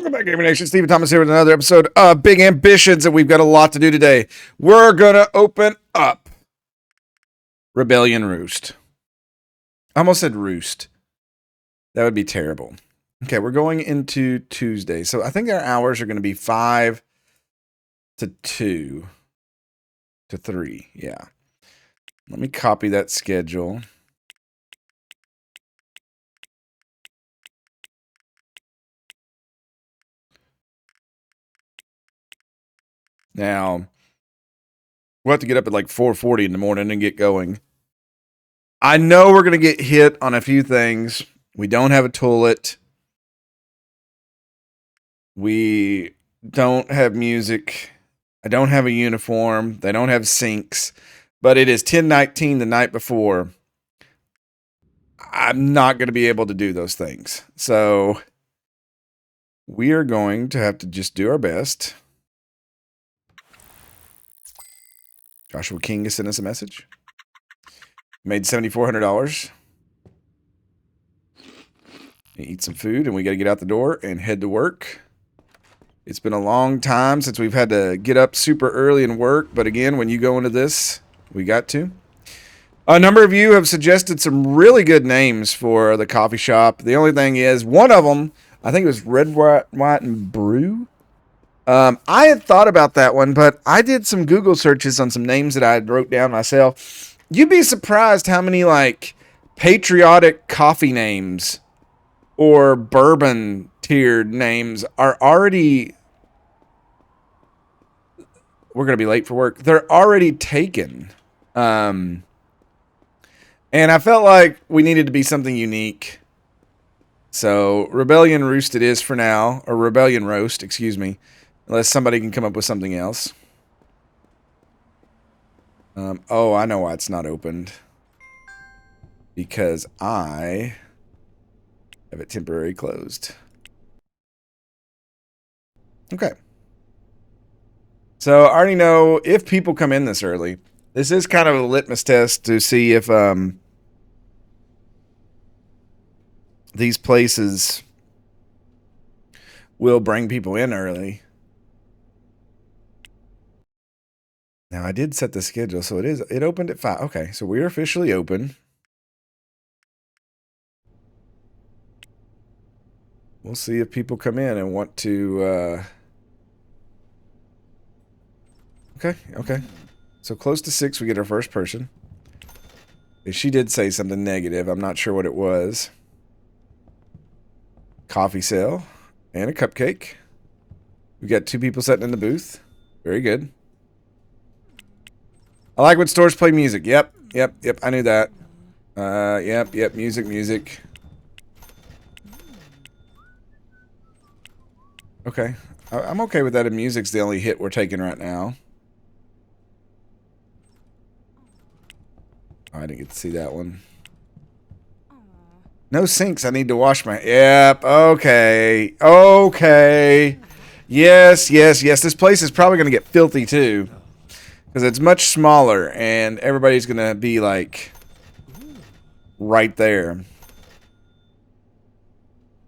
Welcome back, Gamer Nation. Stephen Thomas here with another episode of Big Ambitions, and we've got a lot to do today. We're gonna open up Rebellion Roost. I almost said Roost. That would be terrible. Okay, we're going into Tuesday, so I think our hours are going to be 5 to 2 to 3. Yeah. Let me copy that schedule. Now, we'll have to get up at like 4:40 in the morning and get going. I know we're going to get hit on a few things. We don't have a toilet. We don't have music. I don't have a uniform. They don't have sinks. But it is 10:19 the night before. I'm not going to be able to do those things. So we are going to have to just do our best. Joshua King has sent us a message. Made $7,400. Eat some food, and we got to get out the door and head to work. It's been a long time since we've had to get up super early and work, but again, when you go into this, we got to. A number of you have suggested some really good names for the coffee shop. The only thing is, one of them, I think it was Red, White, and Brew. I had thought about that one, but I did some Google searches on some names that I wrote down myself. You'd be surprised how many, like, patriotic coffee names or bourbon-tiered names are already... We're going to be late for work. They're already taken. And I felt like we needed to be something unique. So, Rebellion Roost it is for now. Or Rebellion Roast, excuse me. Unless somebody can come up with something else. Oh, I know why it's not opened. Because I have it temporarily closed. Okay. So I already know if people come in this early. This is kind of a litmus test to see if these places will bring people in early. Now, I did set the schedule, so it opened at 5. Okay, so we're officially open. We'll see if people come in and want to... Okay. So close to 6, we get our first person. She did say something negative. I'm not sure what it was. Coffee sale and a cupcake. We got 2 people sitting in the booth. Very good. I like when stores play music. Yep. I knew that. Yep. Music. Okay. I'm okay with that. And music's the only hit we're taking right now. Oh, I didn't get to see that one. No sinks. I need to wash my... Yep. Okay. Yes. This place is probably going to get filthy, too. Because it's much smaller, and everybody's going to be, like, right there.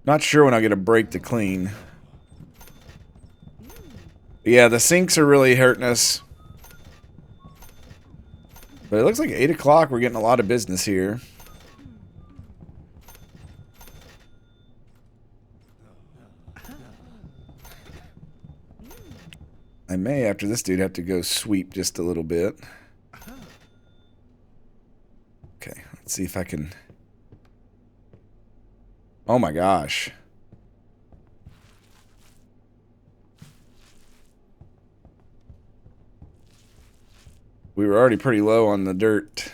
Not sure when I'll get a break to clean. But yeah, the sinks are really hurting us. But it looks like 8 o'clock. We're getting a lot of business here. I may, after this dude, have to go sweep just a little bit. Okay, let's see if I can... Oh my gosh. We were already pretty low on the dirt.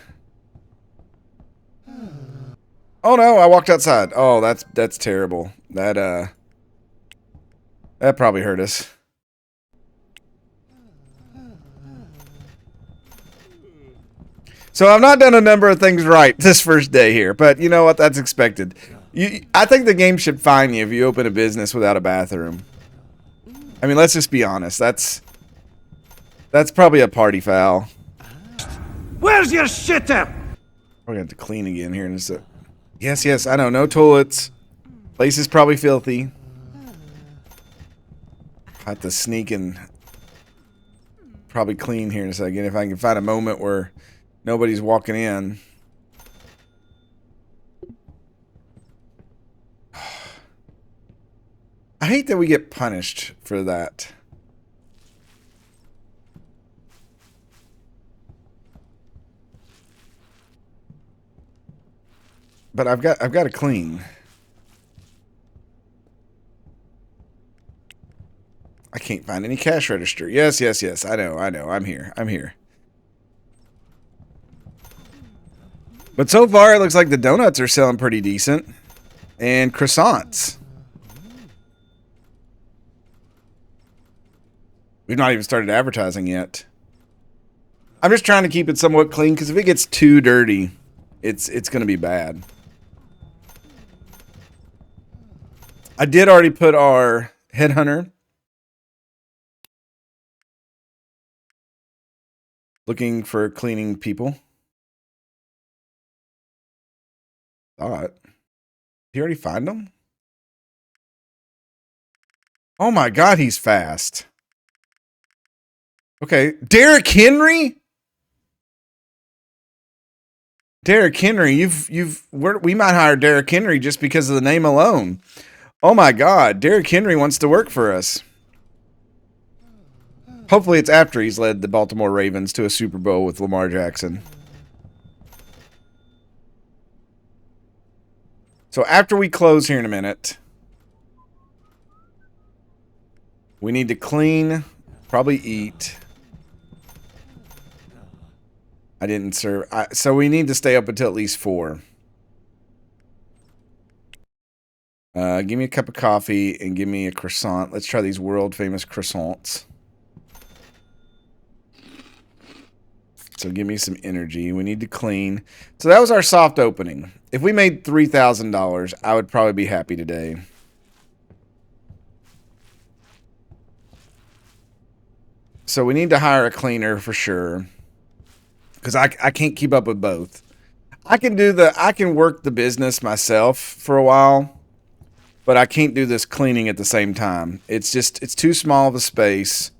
Oh no, I walked outside. Oh, that's terrible. That probably hurt us. So I've not done a number of things right this first day here, but you know what? That's expected. I think the game should fine you if you open a business without a bathroom. I mean, let's just be honest. That's probably a party foul. Where's your shitter? We're gonna have to clean again here in just a... Yes, I know. No toilets. Place is probably filthy. I have to sneak and probably clean here in a second if I can find a moment where nobody's walking in. I hate that we get punished for that. But I've got to clean. I can't find any cash register. Yes, yes, yes. I know. I'm here. But so far, it looks like the donuts are selling pretty decent. And croissants. We've not even started advertising yet. I'm just trying to keep it somewhat clean, because if it gets too dirty, it's going to be bad. I did already put our headhunter looking for cleaning people. Thought. Did he already find them? Oh my God, he's fast. Okay, Derrick Henry? Derrick Henry, we might hire Derrick Henry just because of the name alone. Oh my God, Derrick Henry wants to work for us. Hopefully it's after he's led the Baltimore Ravens to a Super Bowl with Lamar Jackson. So after we close here in a minute, we need to clean, probably eat. I didn't serve. So we need to stay up until at least 4. Give me a cup of coffee and give me a croissant. Let's try these world famous croissants. So give me some energy. We need to clean. So that was our soft opening. If we made $3,000, I would probably be happy today. So we need to hire a cleaner for sure. Because I can't keep up with both. I can work the business myself for a while, but I can't do this cleaning at the same time. It's too small of a space.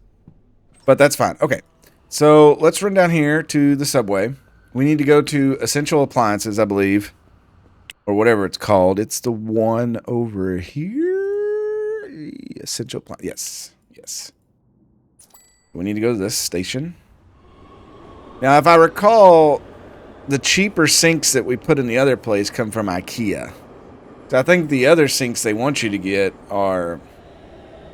But that's fine. Okay. So let's run down here to the subway. We need to go to Essential Appliances, I believe. Or whatever it's called. It's the one over here. Essential Appliances. Yes. Yes. We need to go to this station. Now, if I recall, the cheaper sinks that we put in the other place come from IKEA. So I think the other sinks they want you to get are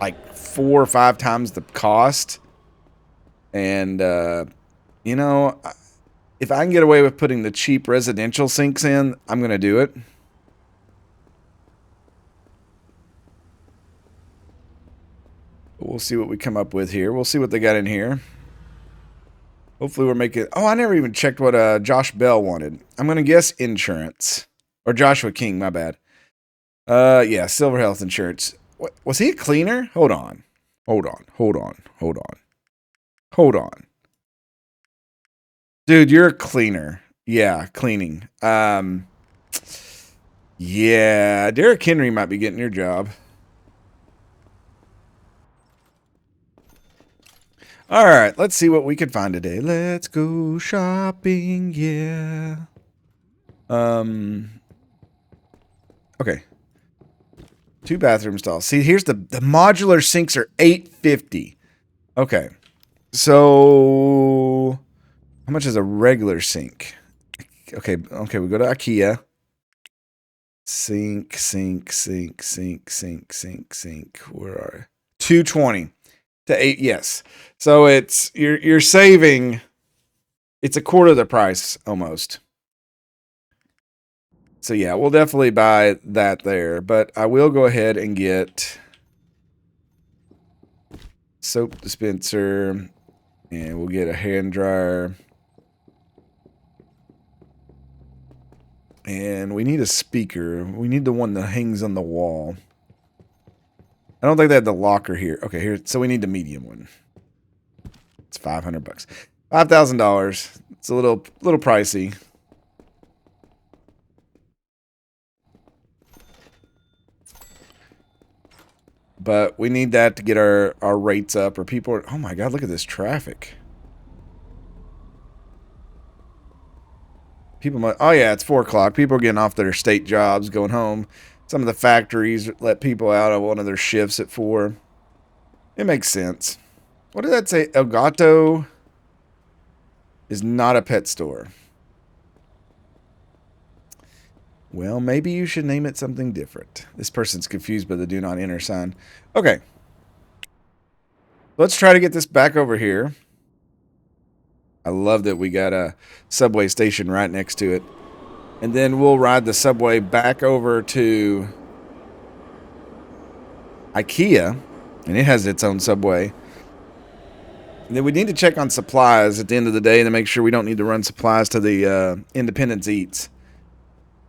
like 4 or 5 times the cost. And, you know, if I can get away with putting the cheap residential sinks in, I'm going to do it. We'll see what we come up with here. We'll see what they got in here. Hopefully we're making... Oh, I never even checked what Josh Bell wanted. I'm going to guess insurance. Or Joshua King, my bad. Yeah, Silver Health Insurance. What, was he a cleaner? Hold on. Dude, you're a cleaner. Yeah, cleaning. Yeah, Derrick Henry might be getting your job. All right, let's see what we can find today. Let's go shopping, yeah. Okay. 2 bathroom stalls. See, here's the modular sinks are $850. Okay. So how much is a regular sink? Okay, we go to IKEA. Sink. Where are you? 220 to 8, yes. So it's you're saving, it's a quarter of the price almost. So yeah, we'll definitely buy that there, but I will go ahead and get soap dispenser, and we'll get a hand dryer. And we need a speaker. We need the one that hangs on the wall. I don't think they had the locker here. Okay, here. So we need the medium one. It's $500. $5,000. It's a little pricey. But we need that to get our rates up, or people are, oh my God, look at this traffic. People might, oh yeah, it's 4 o'clock. People are getting off their state jobs, going home. Some of the factories let people out of one of their shifts at 4. It makes sense. What did that say? El Gato is not a pet store. Well, maybe you should name it something different. This person's confused by the do not enter sign. Okay. Let's try to get this back over here. I love that we got a subway station right next to it. And then we'll ride the subway back over to IKEA. And it has its own subway. And then we need to check on supplies at the end of the day to make sure we don't need to run supplies to the Independence Eats.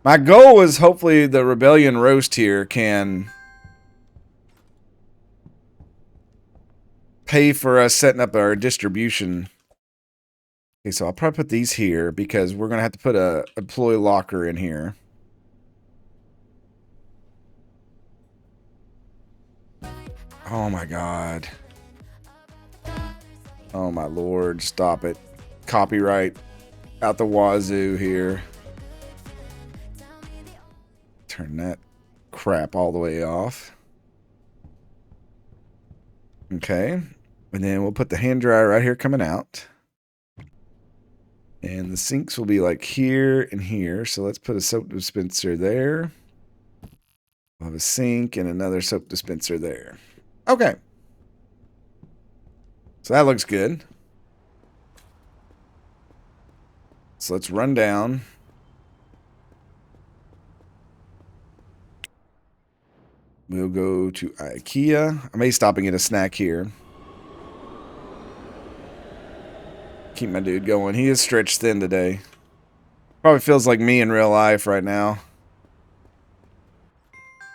My goal is hopefully the Rebellion Roast here can pay for us setting up our distribution. Okay, so I'll probably put these here because we're going to have to put a employee locker in here. Oh my God. Oh my Lord, stop it. Copyright out the wazoo here. Turn that crap all the way off. Okay. And then we'll put the hand dryer right here coming out. And the sinks will be like here and here. So let's put a soap dispenser there. We'll have a sink and another soap dispenser there. Okay. So that looks good. So let's run down. We'll go to IKEA. I may stop and get a snack here. Keep my dude going. He is stretched thin today. Probably feels like me in real life right now.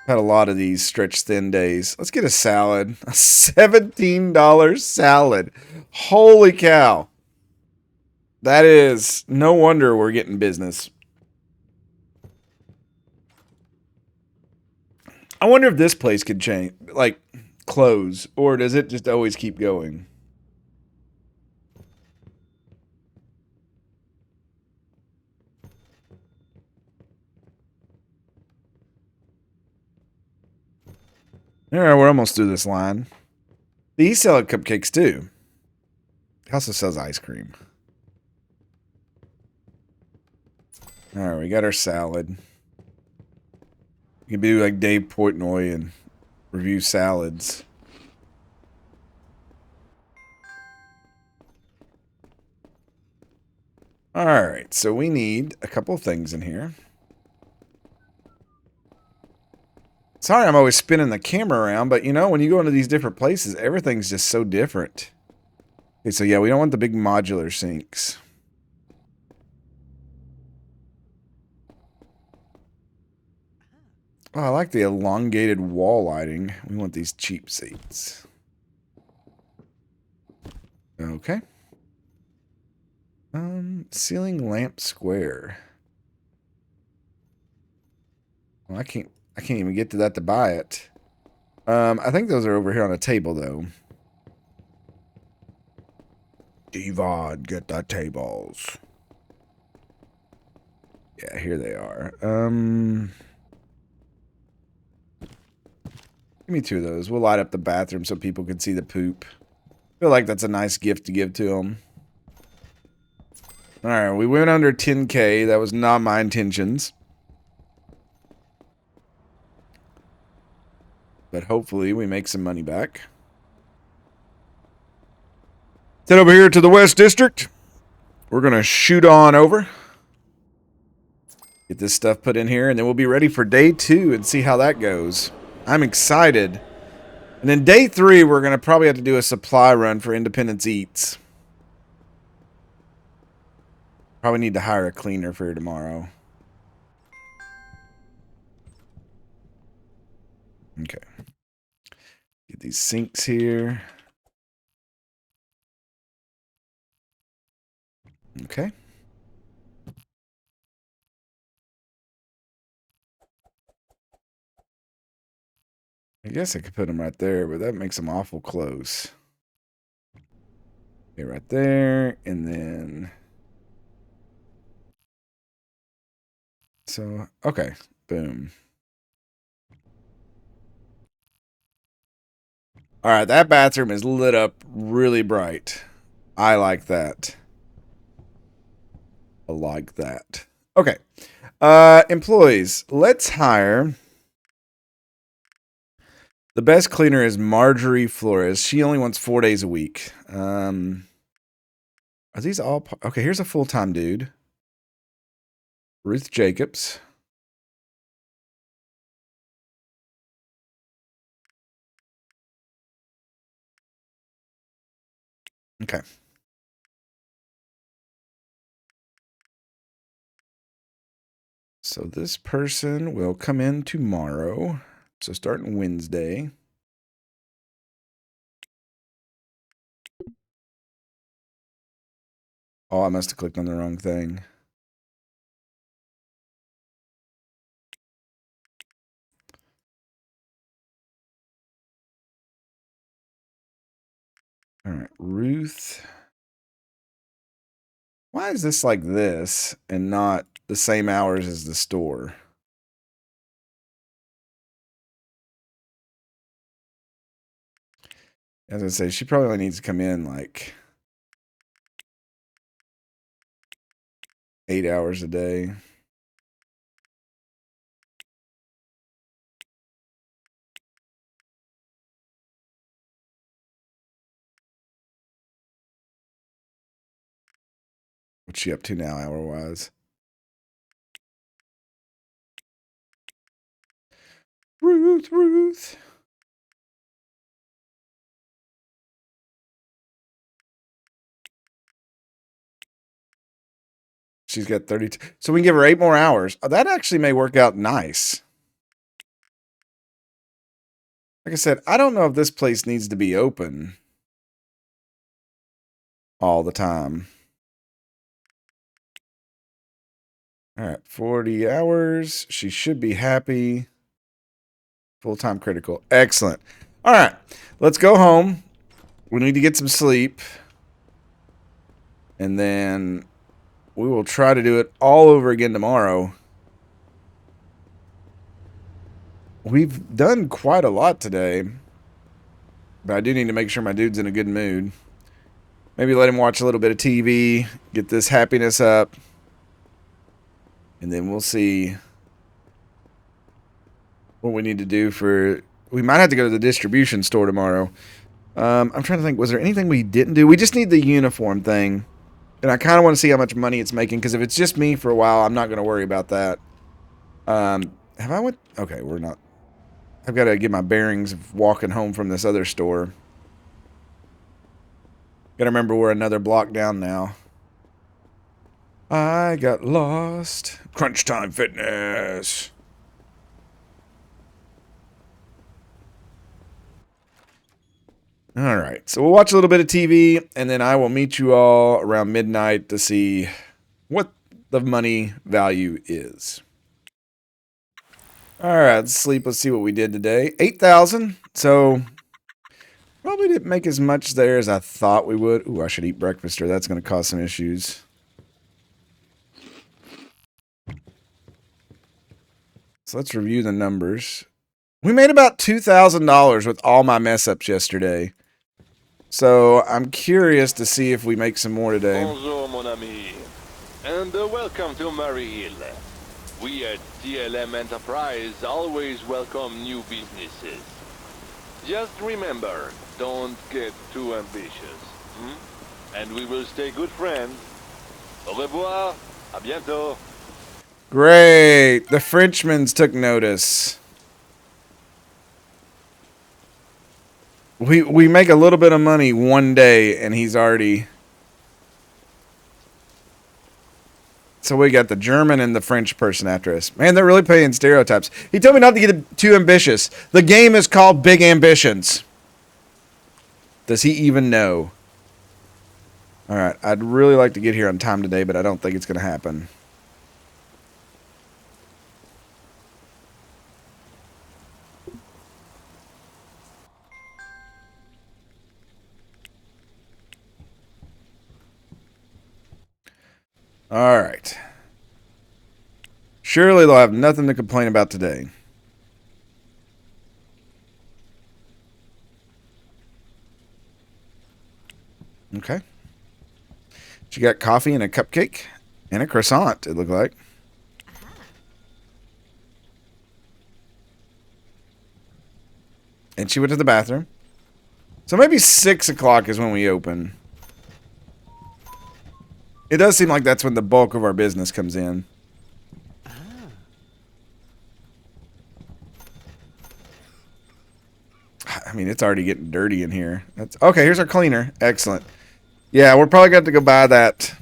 Had a lot of these stretched thin days. Let's get a salad. A $17 salad. Holy cow. That is no wonder we're getting business. I wonder if this place could change, like close, or does it just always keep going? All right, we're almost through this line. They sell cupcakes too. It also sells ice cream. All right, we got our salad. You can be like Dave Portnoy and review salads. All right, so we need a couple of things in here. Sorry, I'm always spinning the camera around, but you know, when you go into these different places, everything's just so different. Okay, so yeah, we don't want the big modular sinks. Oh, I like the elongated wall lighting. We want these cheap seats. Okay. Ceiling lamp square. Well, I can't even get to that to buy it. I think those are over here on a table though. Devon, get the tables. Yeah, here they are. Give me 2 of those. We'll light up the bathroom so people can see the poop. Feel like that's a nice gift to give to them. Alright, we went under 10K. That was not my intentions. But hopefully we make some money back. Head over here to the West District. We're going to shoot on over. Get this stuff put in here, and then we'll be ready for day 2 and see how that goes. I'm excited. And then day 3, we're going to probably have to do a supply run for Independence Eats. Probably need to hire a cleaner for tomorrow. Okay. Get these sinks here. Okay. I guess I could put them right there, but that makes them awful close. Okay, right there, and then... So, okay, boom. All right, that bathroom is lit up really bright. I like that. I like that. Okay. Employees, let's hire... The best cleaner is Marjorie Flores. She only wants 4 days a week. Are these all... Okay, here's a full-time dude. Ruth Jacobs. Okay. So this person will come in tomorrow. So starting Wednesday. Oh, I must have clicked on the wrong thing. All right, Ruth. Why is this like this and not the same hours as the store? As I say, she probably only needs to come in like 8 hours a day. What's she up to now, hour-wise? Ruth. She's got 32. So we can give her 8 more hours. Oh, that actually may work out nice. Like I said, I don't know if this place needs to be open all the time. All right, 40 hours. She should be happy. Full-time critical. Excellent. All right, let's go home. We need to get some sleep. And then we will try to do it all over again tomorrow. We've done quite a lot today. But I do need to make sure my dude's in a good mood. Maybe let him watch a little bit of TV. Get this happiness up. And then we'll see what we need to do for... We might have to go to the distribution store tomorrow. I'm trying to think, was there anything we didn't do? We just need the uniform thing. And I kind of want to see how much money it's making, because if it's just me for a while, I'm not going to worry about that. Have I went... Okay, we're not... I've got to get my bearings of walking home from this other store. Got to remember we're another block down now. I got lost. Crunch Time Fitness. All right, so we'll watch a little bit of TV, and then I will meet you all around midnight to see what the money value is. All right, let's sleep. Let's see what we did today. 8,000. So probably didn't make as much there as I thought we would. Ooh, I should eat breakfast, or that's going to cause some issues. So let's review the numbers. We made about $2,000 with all my mess ups yesterday. So I'm curious to see if we make some more today. Bonjour, mon ami, and welcome to Murray Hill. We at TLM Enterprise always welcome new businesses. Just remember, don't get too ambitious. And we will stay good friends. Au revoir. À bientôt. Great. The Frenchmans took notice. We make a little bit of money one day, and he's already... So we got the German and the French person after us. Man, they're really playing stereotypes. He told me not to get too ambitious. The game is called Big Ambitions. Does he even know? All right, I'd really like to get here on time today, but I don't think it's going to happen. All right. Surely they'll have nothing to complain about today. Okay. She got coffee and a cupcake and a croissant, it looked like. And she went to the bathroom. So maybe 6 o'clock is when we open. It does seem like that's when the bulk of our business comes in. I mean, it's already getting dirty in here. That's okay. Here's our cleaner. Excellent. Yeah, we're probably going to go buy that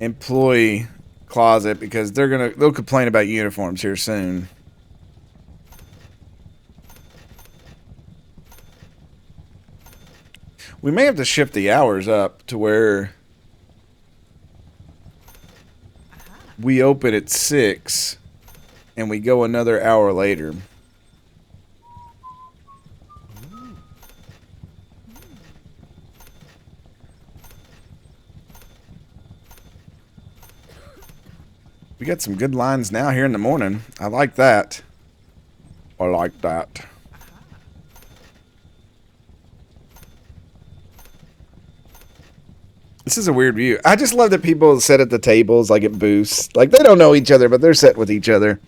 employee closet because they'll complain about uniforms here soon. We may have to shift the hours up to where we open at 6 and we go another hour later. We got some good lines now here in the morning. I like that. I like that. This is a weird view. I just love that people sit at the tables like at booths. Like they don't know each other, but they're sitting with each other.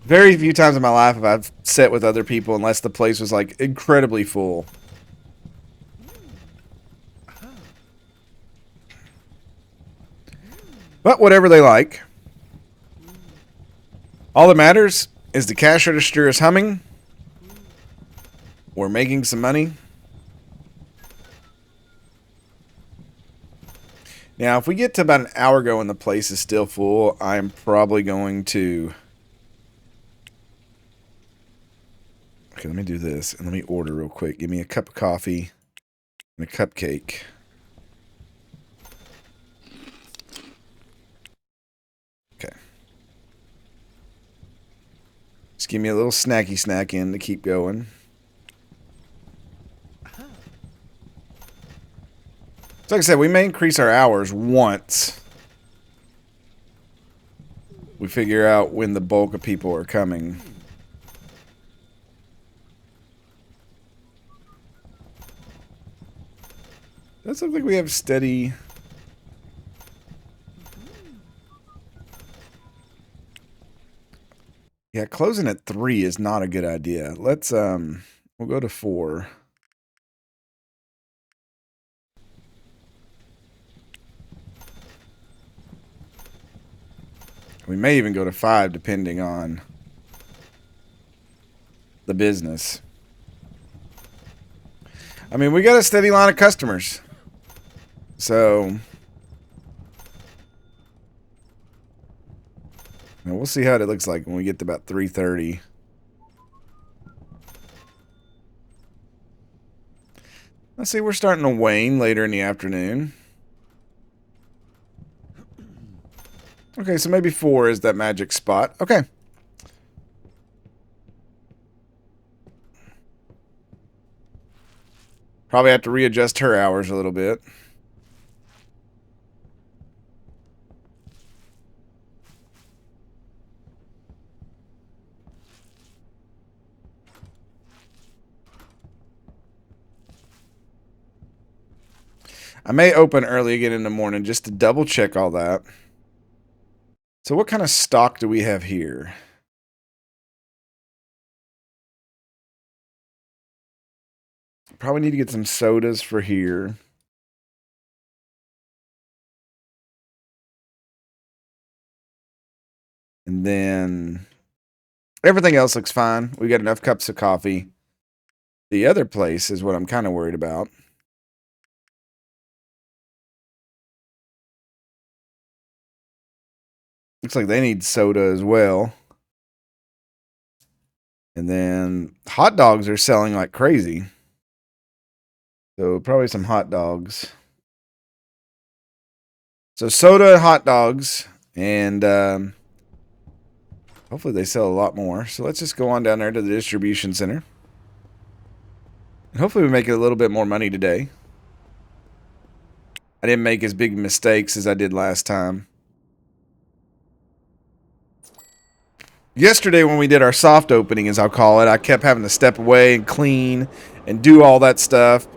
Very few times in my life have I sat with other people unless the place was like incredibly full. But whatever they like. All that matters is the cash register is humming. We're making some money. Now, if we get to about an hour ago and the place is still full, I'm probably going to... Okay, let me do this and let me order real quick. Give me a cup of coffee and a cupcake. Okay. Just give me a little snacky snack in to keep going. So like I said, we may increase our hours once we figure out when the bulk of people are coming. Does look like we have steady... Yeah, closing at 3 is not a good idea. Let's, we'll go to 4. We may even go to 5 depending on the business. I mean, we got a steady line of customers. So, we'll see how it looks like when we get to about 3:30. Let's see, we're starting to wane later in the afternoon. Okay, so maybe 4 is that magic spot. Okay. Probably have to readjust her hours a little bit. I may open early again in the morning just to double check all that. So what kind of stock do we have here? Probably need to get some sodas for here. And then everything else looks fine. We got enough cups of coffee. The other place is what I'm kind of worried about. Looks like they need soda as well. And then hot dogs are selling like crazy. So probably some hot dogs. So soda, hot dogs, and hopefully they sell a lot more. So let's just go on down there to the distribution center. And hopefully we make a little bit more money today. I didn't make as big mistakes as I did last time. Yesterday when we did our soft opening, as I'll call it, I kept having to step away and clean and do all that stuff.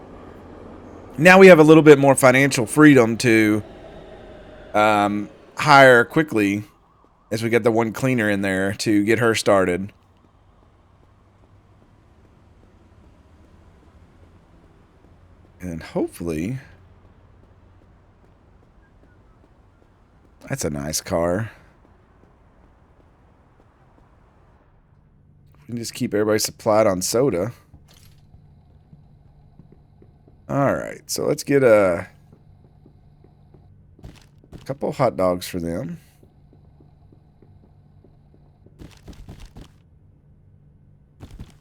Now we have a little bit more financial freedom to hire quickly as we get the one cleaner in there to get her started. And hopefully... That's a nice car. We can just keep everybody supplied on soda. Alright, so let's get a couple hot dogs for them.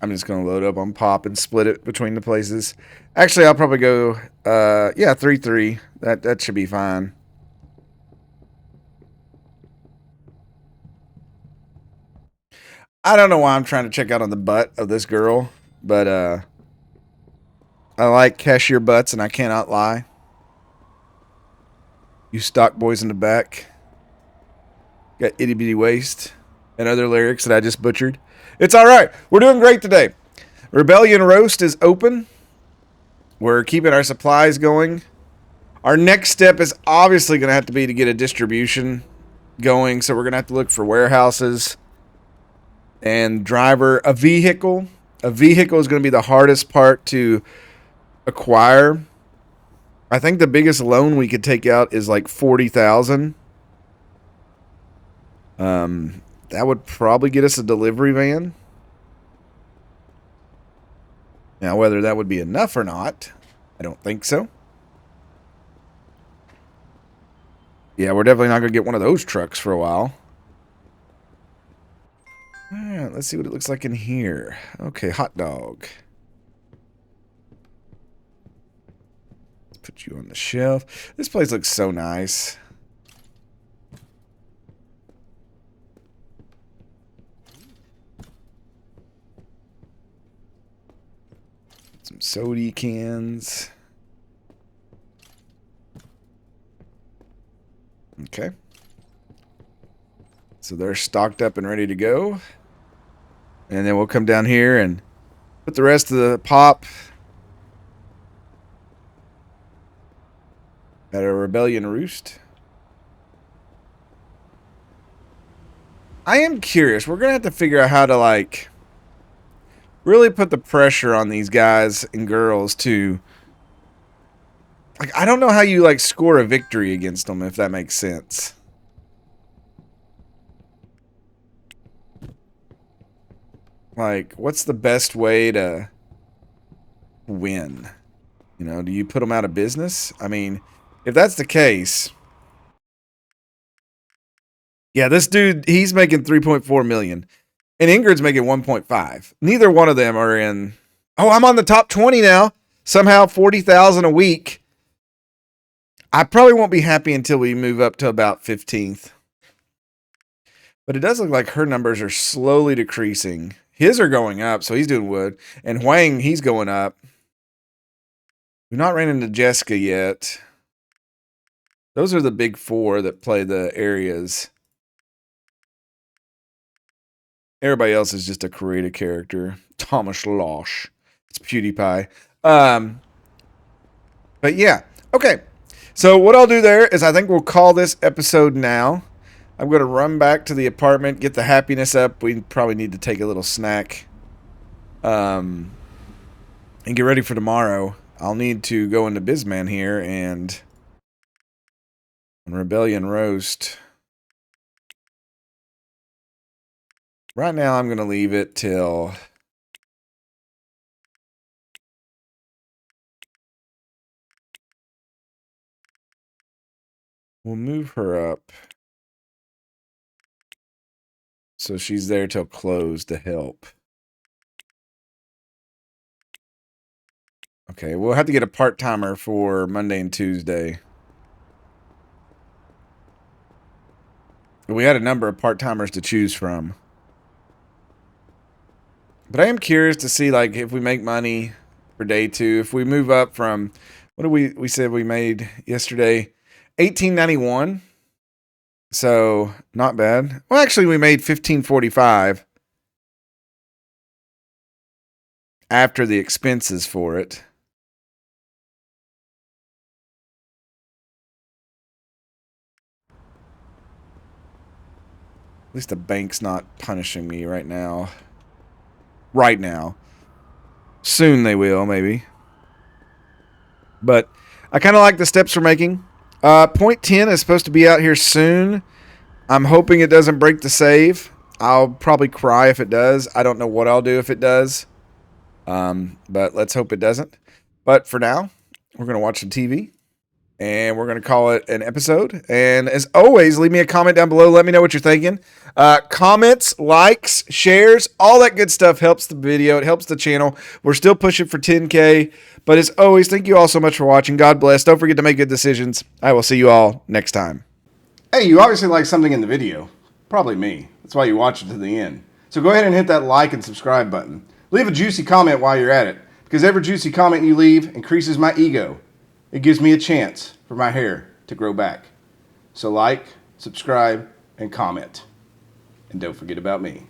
I'm just going to load up on Pop and split it between the places. Actually, I'll probably go, yeah, 3-3. That should be fine. I don't know why I'm trying to check out on the butt of this girl, but I like cashier butts, and I cannot lie. You stock boys in the back. Got itty bitty waist and other lyrics that I just butchered. It's all right. We're doing great today. Rebellion Roast is open. We're keeping our supplies going. Our next step is obviously going to have to be to get a distribution going, so we're going to have to look for warehouses and driver. A vehicle is going to be the hardest part to acquire. I think the biggest loan we could take out is like $40,000. That would probably get us a delivery van. Now, whether that would be enough or not, I don't think so. Yeah, we're definitely not going to get one of those trucks for a while. Alright, let's see what it looks like in here. Okay, hot dog. Let's put you on the shelf. This place looks so nice. Some soda cans. Okay. So they're stocked up and ready to go. And then we'll come down here and put the rest of the pop at a Rebellion Roost. I am curious. We're going to have to figure out how to, like, really put the pressure on these guys and girls to... Like, I don't know how you, like, score a victory against them, if that makes sense. Like, what's the best way to win? You know, do you put them out of business? I mean, if that's the case... Yeah, this dude, he's making 3.4 million. And Ingrid's making 1.5. Neither one of them are in... Oh, I'm on the top 20 now. Somehow 40,000 a week. I probably won't be happy until we move up to about 15th. But it does look like her numbers are slowly decreasing. His are going up, so he's doing wood. And Huang, he's going up. We've not ran into Jessica yet. Those are the big four that play the areas. Everybody else is just a creative character. Thomas Losh. It's PewDiePie. But yeah. Okay. So what I'll do there is I think we'll call this episode now. I'm going to run back to the apartment, get the happiness up. We probably need to take a little snack. And get ready for tomorrow. I'll need to go into Bizman here and Rebellion Roast. Right now I'm going to leave it till... We'll move her up. So she's there till close to help. Okay, we'll have to get a part-timer for Monday and Tuesday. We had a number of part-timers to choose from. But I am curious to see, like, if we make money for day 2. If we move up from... What did we said we made yesterday? $18.91. So not bad. Well, actually, we made $15.45 after the expenses for it. At least the bank's not punishing me right now. Right now. Soon they will, maybe. But I kind of like the steps we're making. Point 10 is supposed to be out here soon. I'm hoping it doesn't break the save. I'll probably cry if it does. I don't know what I'll do if it does. But let's hope it doesn't. But for now, we're going to watch the TV. And we're going to call it an episode. And as always, leave me a comment down below. Let me know what you're thinking. Comments, likes, shares, all that good stuff helps the video. It helps the channel. We're still pushing for 10K. But as always, thank you all so much for watching. God bless. Don't forget to make good decisions. I will see you all next time. Hey, you obviously like something in the video. Probably me. That's why you watch it to the end. So go ahead and hit that like and subscribe button. Leave a juicy comment while you're at it. Because every juicy comment you leave increases my ego. It gives me a chance for my hair to grow back. So like, subscribe, and comment. And don't forget about me.